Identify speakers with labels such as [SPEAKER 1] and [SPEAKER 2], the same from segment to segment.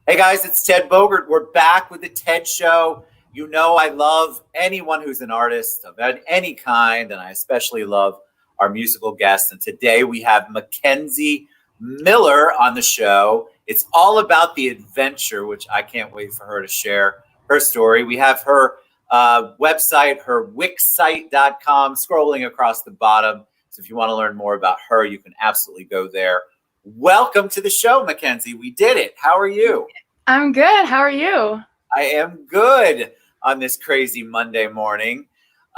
[SPEAKER 1] Hey guys, it's Ted Bogert. We're back with the Ted Show. You know I love anyone who's an artist of any kind, and I especially love our musical guests. And today we have Mackenzie Miller on the show. It's all about the adventure, which I can't wait for her to share her story. We have her website, her wixsite.com, scrolling across the bottom. So if you want to learn more about her, you can absolutely go there. Welcome to the show, Mackenzie. We did it. How are you?
[SPEAKER 2] I'm good. How are you?
[SPEAKER 1] I am good on this crazy Monday morning.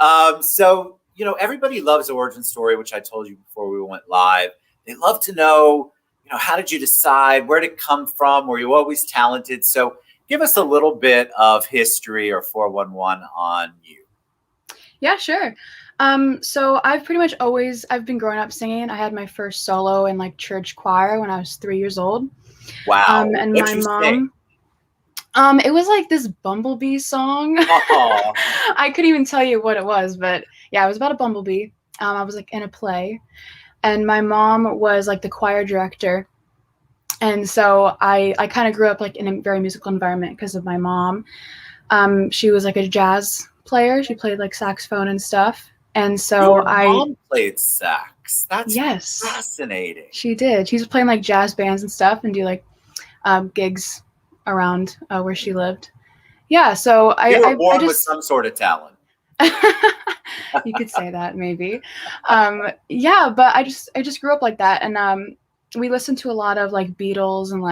[SPEAKER 1] Everybody loves origin story, which I told you before we went live. They love to know, how did you decide? Where did it come from? Were you always talented? So give us a little bit of history or 411 on you.
[SPEAKER 2] Yeah, sure. So I've been growing up singing. I had my first solo in church choir when I was 3 years old.
[SPEAKER 1] Wow.
[SPEAKER 2] And my mom, it was this bumblebee song. I couldn't even tell you what it was, but yeah, it was about a bumblebee. I was in a play, and my mom was the choir director. And so I kind of grew up in a very musical environment because of my mom. She was a jazz player. She played saxophone and stuff. And so
[SPEAKER 1] Your mom played sax. That's fascinating.
[SPEAKER 2] She did. She was playing jazz bands and stuff and do gigs around where she lived. Yeah, so
[SPEAKER 1] you were born with some sort of talent.
[SPEAKER 2] You could say that maybe. Yeah, but I just grew up like that, and we listened to a lot of Beatles and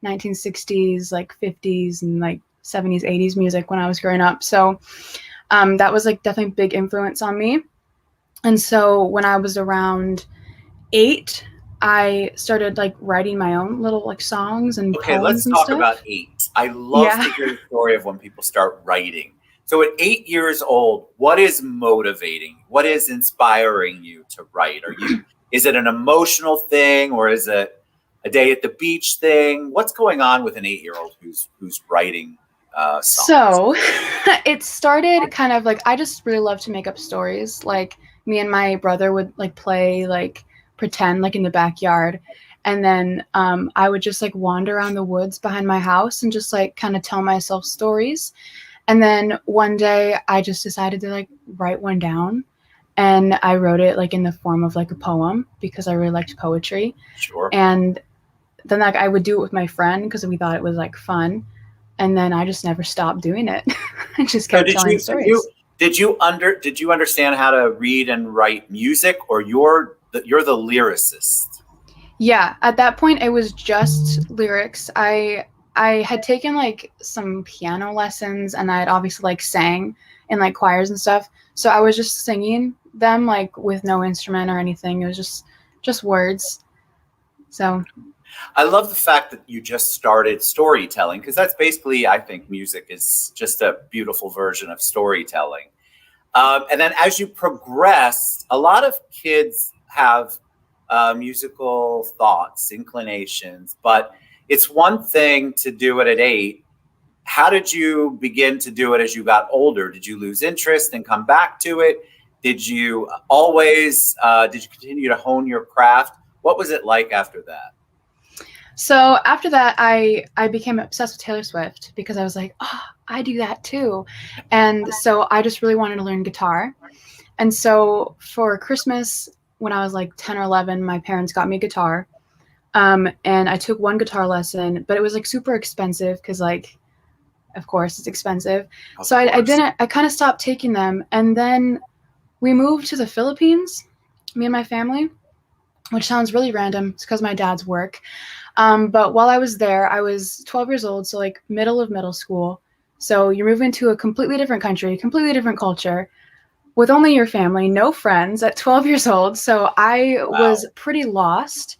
[SPEAKER 2] 1960s, 50s and 70s, 80s music when I was growing up. So that was definitely a big influence on me. And so when I was around 8, I started writing my own little songs and poems.
[SPEAKER 1] Okay, let's talk about 8. I love to hear the story of when people start writing. So at 8 years old, what is motivating? What is inspiring you to write? Is it an emotional thing, or is it a day at the beach thing? What's going on with an 8-year-old who's writing songs?
[SPEAKER 2] So it started kind of I just really love to make up stories. Me and my brother would play pretend in the backyard, and then I would just wander around the woods behind my house and just kind of tell myself stories. And then one day I just decided to write one down, and I wrote it in the form of a poem because I really liked poetry.
[SPEAKER 1] Sure.
[SPEAKER 2] And then I would do it with my friend because we thought it was fun. And then I just never stopped doing it. I just kept telling stories.
[SPEAKER 1] Did you understand how to read and write music, or you're the lyricist?
[SPEAKER 2] Yeah, at that point it was just lyrics. I had taken some piano lessons, and I had obviously sang in choirs and stuff. So I was just singing them with no instrument or anything. It was just words. So
[SPEAKER 1] I love the fact that you just started storytelling, because that's basically, I think, music is just a beautiful version of storytelling. And then as you progress, a lot of kids have musical thoughts, inclinations, but it's one thing to do it at 8. How did you begin to do it as you got older? Did you lose interest and come back to it? Did you continue to hone your craft? What was it like after that?
[SPEAKER 2] So after that, I became obsessed with Taylor Swift because I was I do that too. And so I just really wanted to learn guitar. And so for Christmas, when I was 10 or 11, my parents got me a guitar. And I took one guitar lesson, but it was super expensive because of course it's expensive. So I kind of stopped taking them. And then we moved to the Philippines, me and my family, which sounds really random. It's because my dad's work. But while I was there, I was 12 years old, so middle of middle school. So you're moving to a completely different country, completely different culture, with only your family, no friends at 12 years old. So I was pretty lost.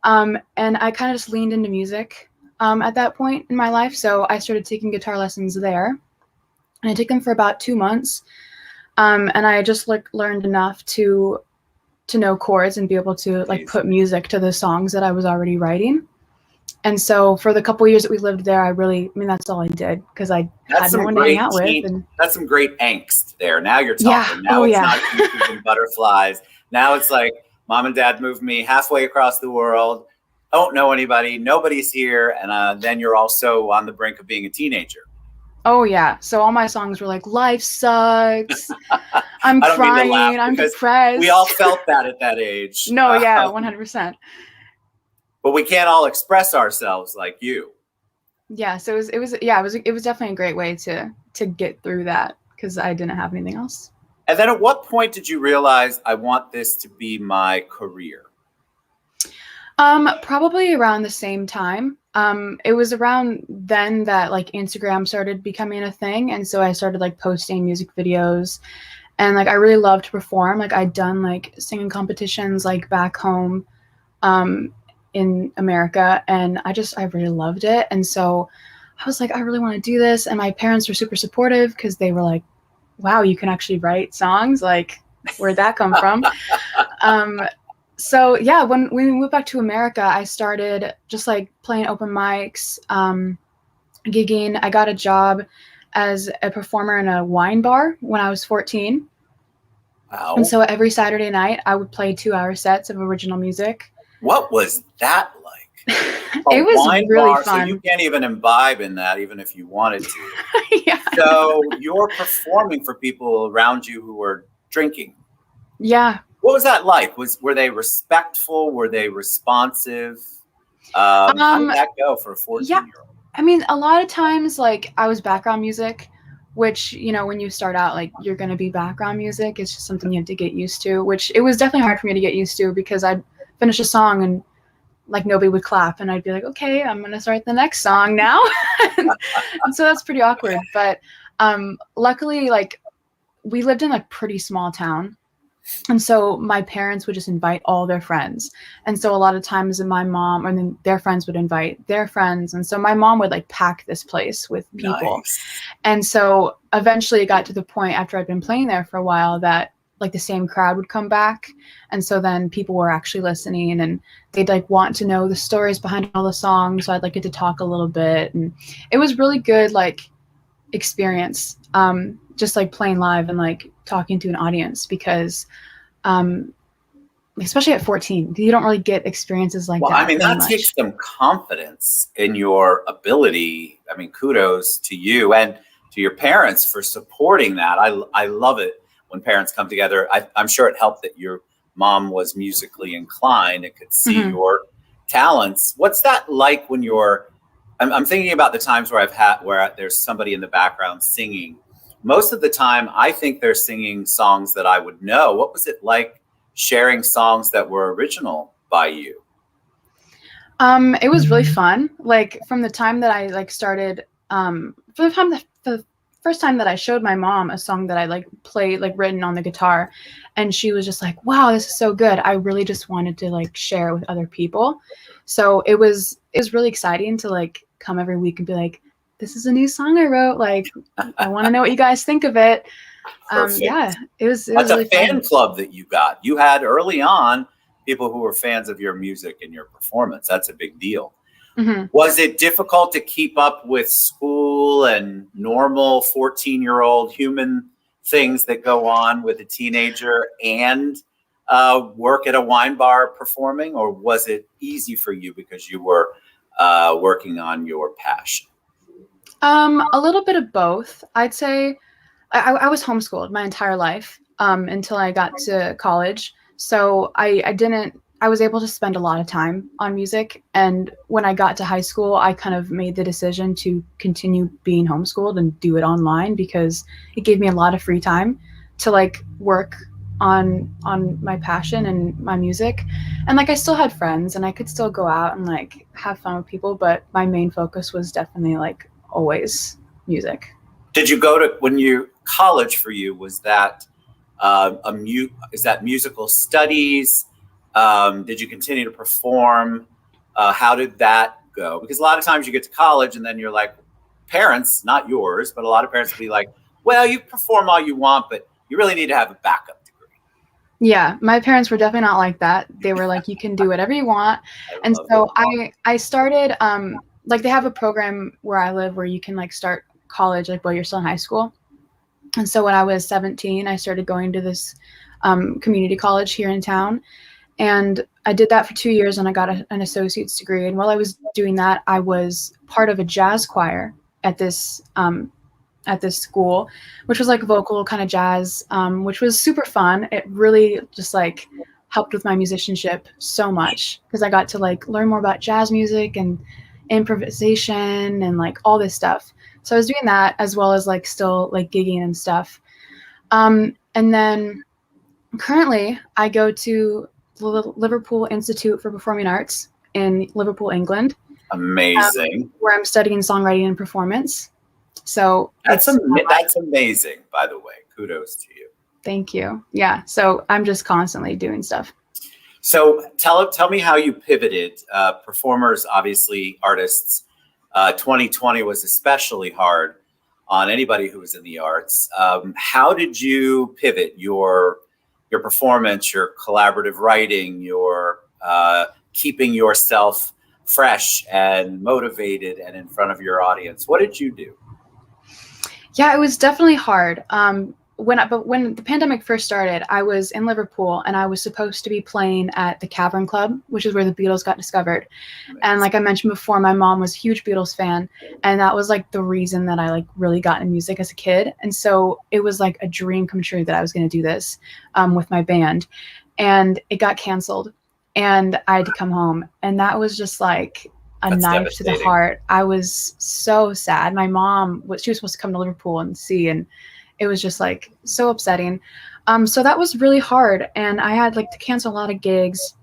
[SPEAKER 2] And I kind of just leaned into music at that point in my life. So I started taking guitar lessons there. And I took them for about 2 months. And I just learned enough to know chords and be able to put music to the songs that I was already writing. And so for the couple of years that we lived there, that's all I did because I had no one to hang out with. And
[SPEAKER 1] that's some great angst there. Now you're talking. Now it's not bees and butterflies. Now it's mom and dad moved me halfway across the world. don't know anybody, nobody's here, and then you're also on the brink of being a teenager.
[SPEAKER 2] Oh yeah. So all my songs were like, life sucks. I'm
[SPEAKER 1] I don't mean to laugh
[SPEAKER 2] crying. I'm
[SPEAKER 1] because
[SPEAKER 2] depressed.
[SPEAKER 1] we all felt that at that age.
[SPEAKER 2] No, yeah, 100%.
[SPEAKER 1] But we can't all express ourselves like you.
[SPEAKER 2] Yeah. So it was definitely a great way to get through that because I didn't have anything else.
[SPEAKER 1] And then at what point did you realize I want this to be my career?
[SPEAKER 2] Probably around the same time. It was around then that like Instagram started becoming a thing. And so I started like posting music videos and like I really loved to perform. Like I'd done like singing competitions like back home in America and I really loved it. And so I was like, I really want to do this. And my parents were super supportive because they were like, wow, you can actually write songs. Like, where'd that come from? So yeah, when we moved back to America, I started just like playing open mics, gigging. I got a job as a performer in a wine bar when I was 14.
[SPEAKER 1] Wow.
[SPEAKER 2] And so every Saturday night I would play 2-hour sets of original music.
[SPEAKER 1] What was that like?
[SPEAKER 2] It was
[SPEAKER 1] wine
[SPEAKER 2] really
[SPEAKER 1] bar,
[SPEAKER 2] fun.
[SPEAKER 1] So you can't even imbibe in that, even if you wanted to.
[SPEAKER 2] Yeah.
[SPEAKER 1] So you're performing for people around you who are drinking.
[SPEAKER 2] Yeah.
[SPEAKER 1] What was that like? Were they respectful? Were they responsive? How did that go for a 14-year-old?
[SPEAKER 2] I mean, a lot of times, like, I was background music, which, you know, when you start out, like, you're going to be background music. It's just something you have to get used to, which it was definitely hard for me to get used to because I'd finish a song and, like, nobody would clap. And I'd be like, okay, I'm going to start the next song now. And so that's pretty awkward. But luckily, like, we lived in a pretty small town. And so my parents would just invite all their friends. And so a lot of times my mom and then their friends would invite their friends. And so my mom would like pack this place with people.
[SPEAKER 1] Nice.
[SPEAKER 2] And so eventually it got to the point after I'd been playing there for a while that like the same crowd would come back. And so then people were actually listening and they'd like want to know the stories behind all the songs. So I'd like get to talk a little bit. And it was really good, like experience, just like playing live and like talking to an audience because especially at 14 you don't really get experiences like that.
[SPEAKER 1] I mean, that takes some confidence in your ability. I mean, kudos to you and to your parents for supporting that. I love it when parents come together. I'm sure it helped that your mom was musically inclined and could see your talents. What's that like when I'm thinking about the times where there's somebody in the background singing. Most of the time, I think they're singing songs that I would know. What was it like sharing songs that were original by you?
[SPEAKER 2] It was really fun. Like from the time that I like started, the first time that I showed my mom a song that I like played, like written on the guitar, and she was just like, "Wow, this is so good." I really just wanted to like share with other people. So it was really exciting to like come every week and be like, this is a new song I wrote. Like, I want to know what you guys think of it. Yeah, it was
[SPEAKER 1] That's
[SPEAKER 2] really
[SPEAKER 1] a fan
[SPEAKER 2] fun.
[SPEAKER 1] club that you got. You had early on people who were fans of your music and your performance. That's a big deal.
[SPEAKER 2] Mm-hmm.
[SPEAKER 1] Was it difficult to keep up with school and normal 14-year-old human things that go on with a teenager and work at a wine bar performing? Or was it easy for you because you were working on your passion?
[SPEAKER 2] A little bit of both. I'd say I was homeschooled my entire life until I got to college. So I was able to spend a lot of time on music. And when I got to high school, I kind of made the decision to continue being homeschooled and do it online because it gave me a lot of free time to like work on my passion and my music. And like I still had friends and I could still go out and like have fun with people, but my main focus was definitely like always music.
[SPEAKER 1] Did you go to college for you? Was that is that musical studies? Did you continue to perform? How did that go? Because a lot of times you get to college and then you're like, parents, not yours, but a lot of parents will be like, well, you perform all you want, but you really need to have a backup degree.
[SPEAKER 2] Yeah, my parents were definitely not like that. They were like, you can do whatever you want. And so I started, like they have a program where I live where you can like start college, like while you're still in high school. And so when I was 17, I started going to this community college here in town. And I did that for 2 years, and I got an associate's degree. And while I was doing that, I was part of a jazz choir at this school, which was like vocal kind of jazz, which was super fun. It really just like helped with my musicianship so much, because I got to like learn more about jazz music and improvisation and like all this stuff. So I was doing that, as well as like still like gigging and stuff. And then currently I go to the Liverpool Institute for Performing Arts in Liverpool, England.
[SPEAKER 1] Amazing.
[SPEAKER 2] Where I'm studying songwriting and performance. So
[SPEAKER 1] that's amazing, by the way. Kudos to you.
[SPEAKER 2] Thank you. Yeah. So I'm just constantly doing stuff.
[SPEAKER 1] So tell me how you pivoted. Performers, obviously, artists. 2020 was especially hard on anybody who was in the arts. How did you pivot your performance, your collaborative writing, your keeping yourself fresh and motivated and in front of your audience? What did you do?
[SPEAKER 2] Yeah, it was definitely hard. When the pandemic first started, I was in Liverpool, and I was supposed to be playing at the Cavern Club, which is where the Beatles got discovered. Amazing. And like I mentioned before, my mom was a huge Beatles fan, and that was like the reason that I like really got into music as a kid. And so it was like a dream come true that I was going to do this with my band, and it got canceled, and I had to come home, and that was just like That's knife to the heart. I was so sad. My mom she was supposed to come to Liverpool and see, and it was just like so upsetting. So that was really hard, and I had like to cancel a lot of gigs.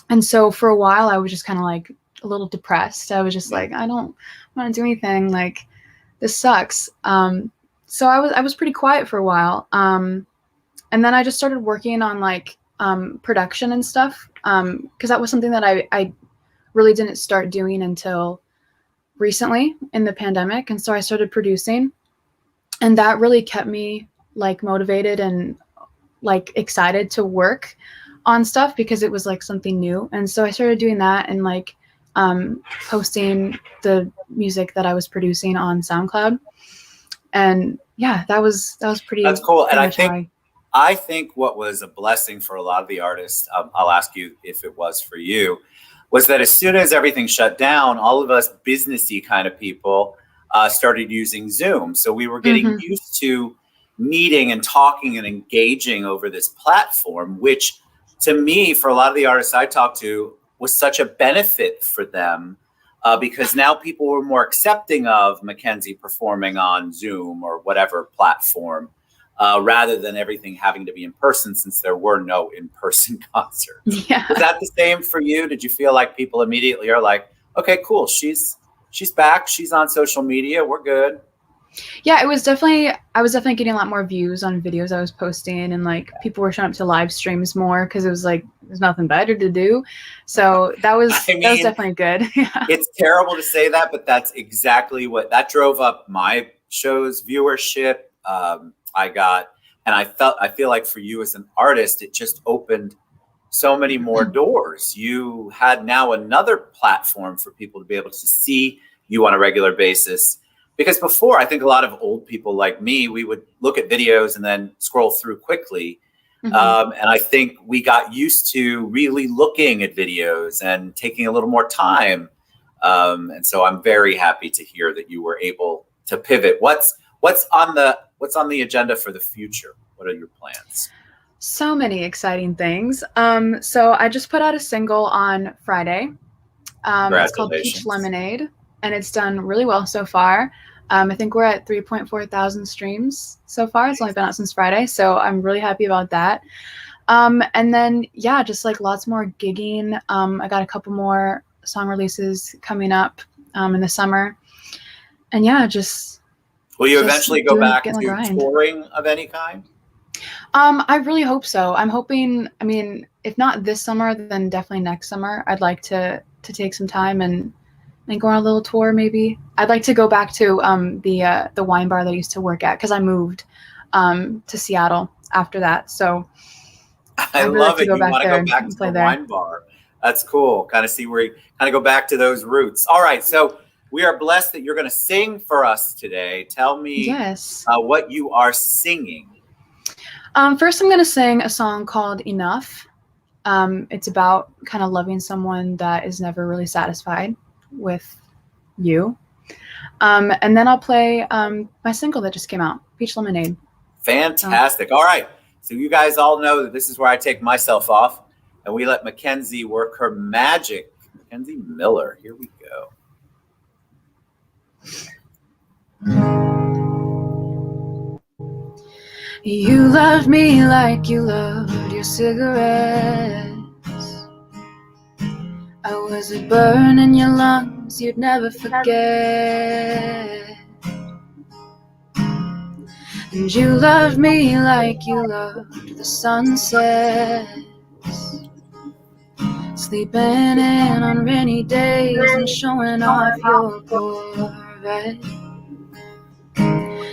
[SPEAKER 2] And so for a while I was just kind of like a little depressed. I was just like, I don't want to do anything. Like, this sucks. So I was pretty quiet for a while. And then I just started working on like production and stuff, because that was something that I really didn't start doing until recently in the pandemic. And so I started producing, and that really kept me like motivated and like excited to work on stuff, because it was like something new. And so I started doing that and like posting the music that I was producing on SoundCloud. And yeah, that was pretty.
[SPEAKER 1] That's cool. And I think what was a blessing for a lot of the artists, I'll ask you if it was for you, was that as soon as everything shut down, all of us businessy kind of people started using Zoom. So we were getting used to meeting and talking and engaging over this platform, which to me, for a lot of the artists I talked to, was such a benefit for them, because now people were more accepting of Mackenzie performing on Zoom or whatever platform, rather than everything having to be in person, since there were no in-person concerts.
[SPEAKER 2] Yeah.
[SPEAKER 1] Was that the same for you? Did you feel like people immediately are like, okay, cool, she's back, she's on social media, we're good?
[SPEAKER 2] Yeah, I was definitely getting a lot more views on videos I was posting, and like people were showing up to live streams more, because it was like there's nothing better to do. So that was that was definitely good. Yeah.
[SPEAKER 1] It's terrible to say that, but that's exactly what that drove up my show's viewership. I feel like for you as an artist, it just opened so many more doors. You had now another platform for people to be able to see you on a regular basis. Because before, I think a lot of old people like me, we would look at videos and then scroll through quickly. And I think we got used to really looking at videos and taking a little more time. And so I'm very happy to hear that you were able to pivot. What's on the agenda for the future? What are your plans?
[SPEAKER 2] So many exciting things. So I just put out a single on Friday. It's called Peach Lemonade, and it's done really well so far. I think we're at 3.4 thousand streams so far. It's only been out since Friday, so I'm really happy about that. And then, yeah, just like lots more gigging. I got a couple more song releases coming up in the summer. And yeah, just...
[SPEAKER 1] Will you eventually go back to touring of any kind?
[SPEAKER 2] I really hope so. I'm hoping, I mean, if not this summer, then definitely next summer. I'd like to take some time and go on a little tour, maybe. I'd like to go back to the wine bar that I used to work at, because I moved to Seattle after that. So
[SPEAKER 1] I love it. You want to go back to the wine bar. That's cool. Kind of see where you kind of go back to those roots. All right. So we are blessed that you're going to sing for us today. Tell me what you are singing.
[SPEAKER 2] First, I'm going to sing a song called Enough. It's about kind of loving someone that is never really satisfied with you. And then I'll play my single that just came out, Peach Lemonade.
[SPEAKER 1] Fantastic. All right. So you guys all know that this is where I take myself off and we let Mackenzie work her magic. Mackenzie Miller. Here we go.
[SPEAKER 2] You loved me like you loved your cigarettes. I was a burn in your lungs you'd never forget. And you loved me like you loved the sunsets, sleeping in on rainy days and showing off your Corvette.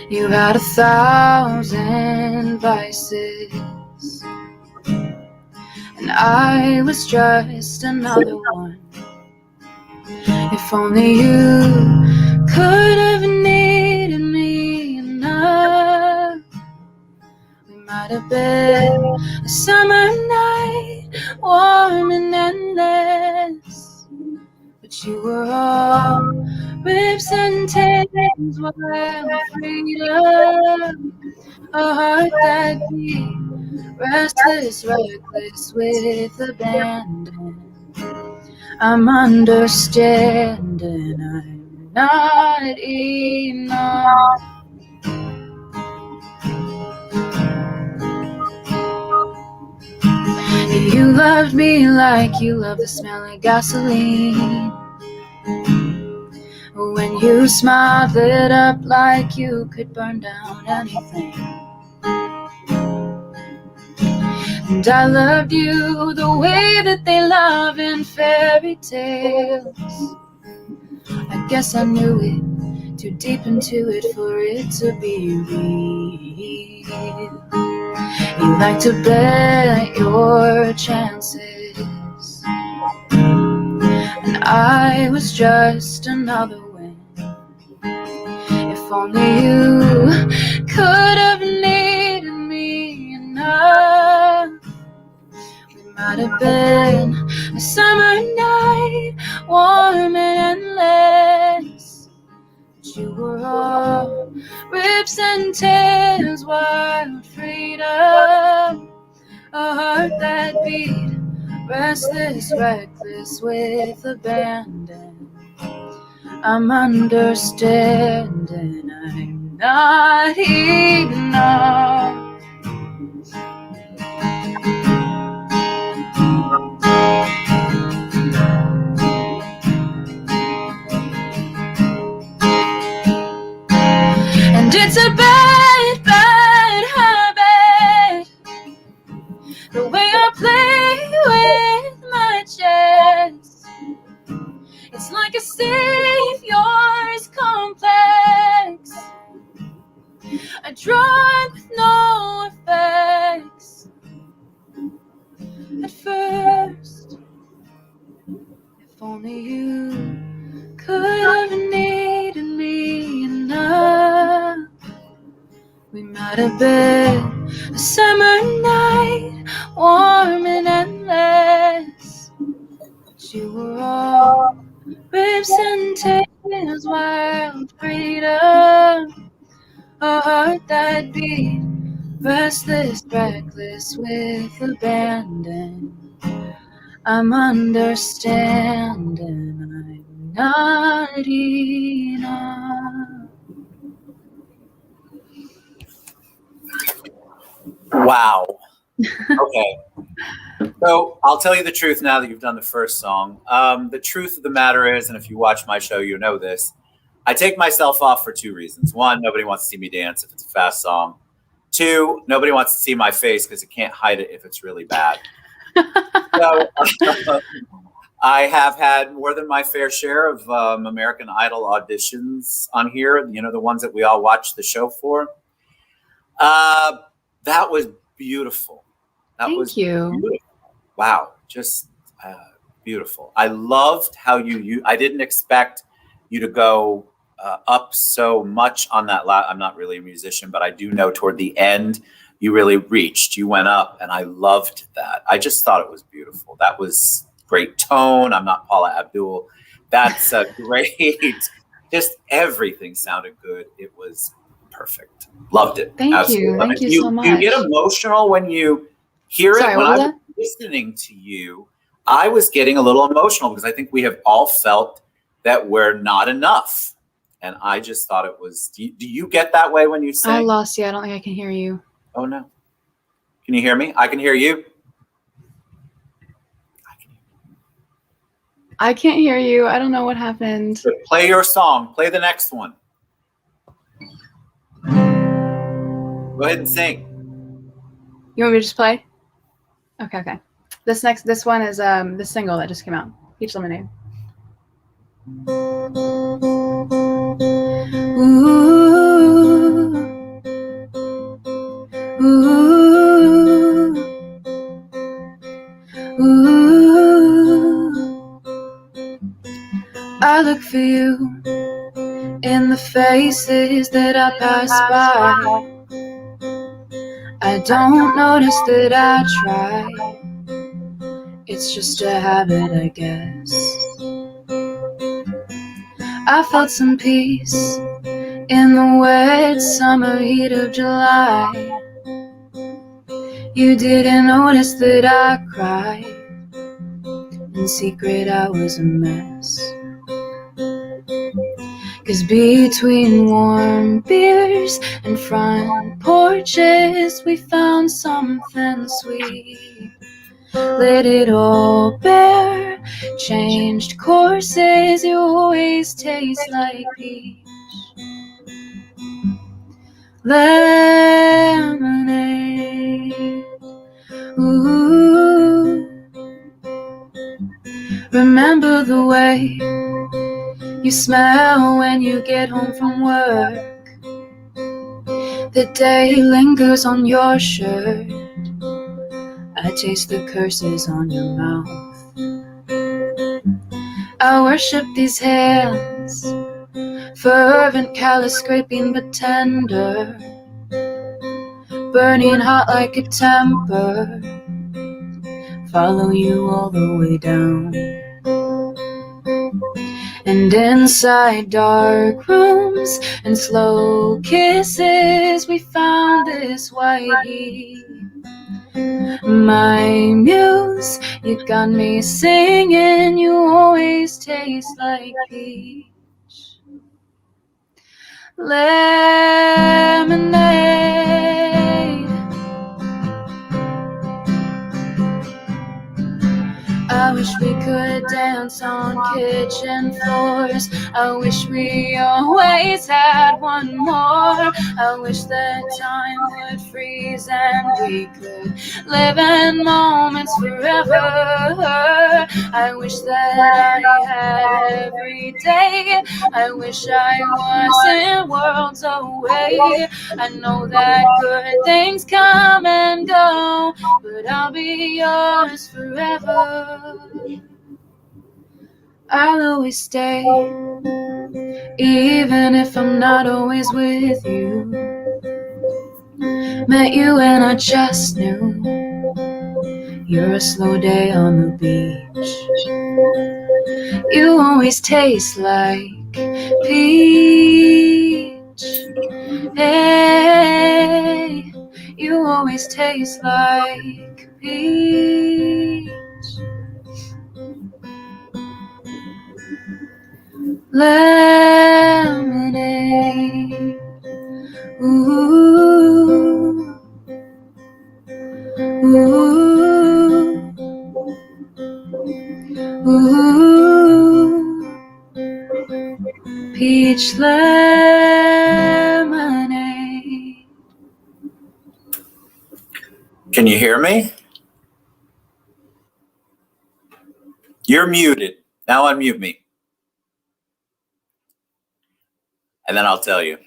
[SPEAKER 2] You had 1,000 vices, and I was just another one. If only you could have needed me enough, we might have been a summer night, warm and endless. But you were all rips and tears, wild freedom, a heart that beat, restless, reckless with abandon. I'm understanding I'm not enough. You loved me like you love the smell of gasoline. When you smiled, lit up like you could burn down anything. And I loved you the way that they love in fairy tales. I guess I knew it too deep into it for it to be real. You like to bet your chances, and I was just another one. If only you could have needed me enough, we might have been a summer night, warm and endless. But you were all rips and tears, wild freedom, a heart that beat, restless, reckless with abandon. I'm understanding I'm not enough. And it's a bad, bad habit, the way I play with my chest. It's like a savior's complex, a drug with no effects. At first, if only you could have needed me enough, we might have been a summer night, warm and endless. But you were all rips and tears, wild freedom, a heart that beat, restless, reckless with abandon. I'm understanding I'm not enough.
[SPEAKER 1] Wow. Okay. So I'll tell you the truth now that you've done the first song. The truth of the matter is, and if you watch my show, you know this, I take myself off for two reasons. One, nobody wants to see me dance if it's a fast song. Two, nobody wants to see my face because it can't hide it if it's really bad. So I have had more than my fair share of American Idol auditions on here, you know, the ones that we all watch the show for. That was beautiful.
[SPEAKER 2] Thank you.
[SPEAKER 1] Beautiful. Wow, just beautiful. I loved how you I didn't expect you to go up so much on that I'm not really a musician, but I do know toward the end you really reached, you went up, and I loved that. I just thought it was beautiful. That was great tone. I'm not Paula Abdul. That's a great, just everything sounded good. It was perfect. Loved it.
[SPEAKER 2] Thank
[SPEAKER 1] Absolutely.
[SPEAKER 2] you. Thank you so much.
[SPEAKER 1] Do you get emotional when you hear
[SPEAKER 2] Sorry,
[SPEAKER 1] it? When
[SPEAKER 2] what was
[SPEAKER 1] I was listening to you, I was getting a little emotional because I think we have all felt that we're not enough. And I just thought it was, do you get that way when you sing?
[SPEAKER 2] I lost you. I don't think I can hear you.
[SPEAKER 1] Oh, no. Can you hear me? I can hear you.
[SPEAKER 2] I can't hear you. I don't know what happened.
[SPEAKER 1] Play your song. Play the next one. Go ahead and sing.
[SPEAKER 2] You want me to just play? Okay. This one is the single that just came out. Peach Lemonade. Ooh, ooh, ooh. I look for you in the faces that I pass by. I don't notice that I try. It's just a habit, I guess. I felt some peace in the wet summer heat of July. You didn't notice that I cried. In secret I was a mess. 'Cause between warm beers and front porches we found something sweet. Let it all bear, changed courses, you always taste like peach lemonade. Ooh, remember the way you smell when you get home from work. The day lingers on your shirt. I taste the curses on your mouth. I worship these hands, fervent, callous, scraping but tender, burning hot like a temper. Follow you all the way down. And inside dark rooms and slow kisses we found this white heat. My muse, you got me singing, you always taste like peach lemonade. I wish we could dance on kitchen floors. I wish we always had one more. I wish that time would freeze and we could live in moments forever. I wish that I had every day. I wish I wasn't worlds away. I know that good things come and go, but I'll be yours forever. I'll always stay, even if I'm not always with you. Met you and I just knew you're a slow day on the beach. You always taste like peach. Hey, you always taste like peach lemonade. Ooh, ooh, ooh, peach lemonade.
[SPEAKER 1] Can you hear me? You're muted. Now unmute me. And then I'll tell you.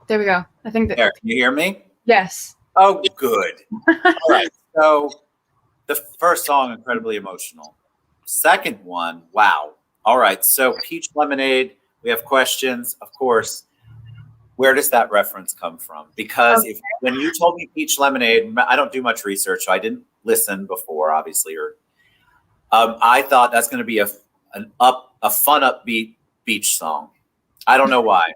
[SPEAKER 2] There we go. I think that.
[SPEAKER 1] There, can you hear me?
[SPEAKER 2] Yes.
[SPEAKER 1] Oh, good. All right. So the first song, incredibly emotional. Second one, wow. All right. So Peach Lemonade, we have questions, of course. Where does that reference come from? Because
[SPEAKER 2] Okay.
[SPEAKER 1] when you told me Peach Lemonade, I don't do much research, so I didn't listen before, obviously. Or I thought that's going to be a fun, upbeat beach song. I don't know why.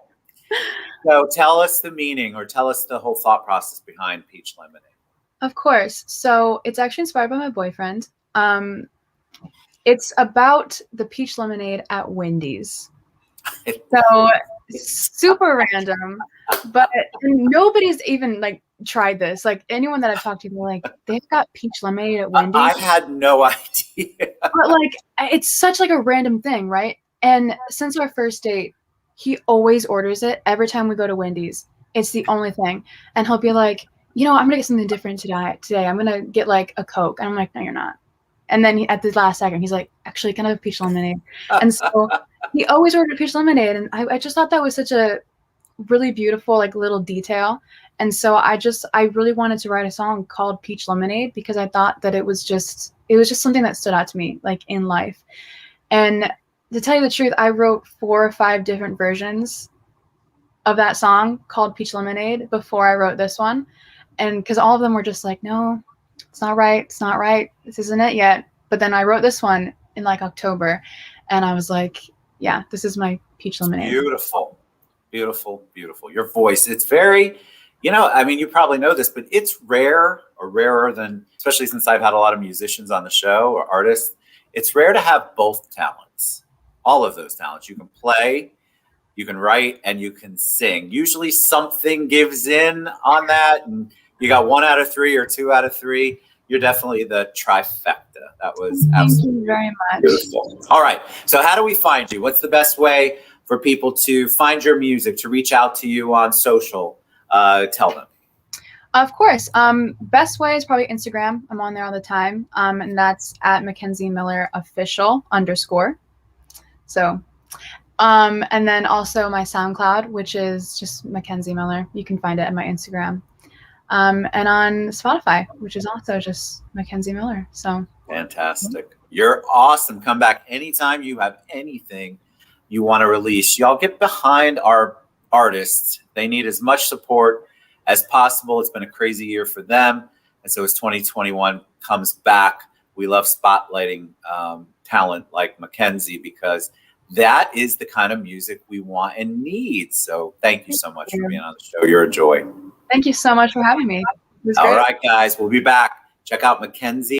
[SPEAKER 1] So tell us the meaning, or tell us the whole thought process behind Peach Lemonade.
[SPEAKER 2] Of course. So it's actually inspired by my boyfriend. It's about the peach lemonade at Wendy's. So super random, but nobody's even like tried this. Like anyone that I've talked to, they're like, they've got peach lemonade at Wendy's.
[SPEAKER 1] I had no idea.
[SPEAKER 2] But like, it's such like a random thing, right? And since our first date, he always orders it every time we go to Wendy's. It's the only thing. And he'll be like, you know, I'm gonna get something different today. I'm gonna get like a Coke. And I'm like, no, you're not. And then at the last second, he's like, actually, can I have a peach lemonade? And so he always ordered peach lemonade. And I just thought that was such a really beautiful, like little detail. And so I really wanted to write a song called Peach Lemonade because I thought that it was just something that stood out to me, like in life. And to tell you the truth, I wrote 4 or 5 different versions of that song called Peach Lemonade before I wrote this one. And because all of them were just like, no, it's not right. It's not right. This isn't it yet. But then I wrote this one in like October, and I was like, yeah, this is my Peach Lemonade.
[SPEAKER 1] Beautiful, beautiful, beautiful. Your voice, it's very, I mean, you probably know this, but it's rare, or rarer than, especially since I've had a lot of musicians on the show or artists, it's rare to have both talents, all of those talents. You can play, you can write, and you can sing. Usually something gives in on that, and you got 1 out of 3 or 2 out of 3. You're definitely the trifecta. That was absolutely
[SPEAKER 2] Thank you very much.
[SPEAKER 1] beautiful. All right. So how do we find you? What's the best way for people to find your music, to reach out to you on social? Tell them.
[SPEAKER 2] Of course. Best way is probably Instagram. I'm on there all the time. And that's at Mackenzie Miller official _ So, and then also my SoundCloud, which is just Mackenzie Miller. You can find it at my Instagram. And on Spotify, which is also just Mackenzie Miller. So
[SPEAKER 1] fantastic. You're awesome. Come back anytime you have anything you want to release. Y'all get behind our artists. They need as much support as possible. It's been a crazy year for them. And so as 2021 comes back, we love spotlighting talent like Mackenzie, because that is the kind of music we want and need. So thank you so much for being on the show. You're a joy.
[SPEAKER 2] Thank you so much for having me. It was great.
[SPEAKER 1] All right, guys, we'll be back. Check out Mackenzie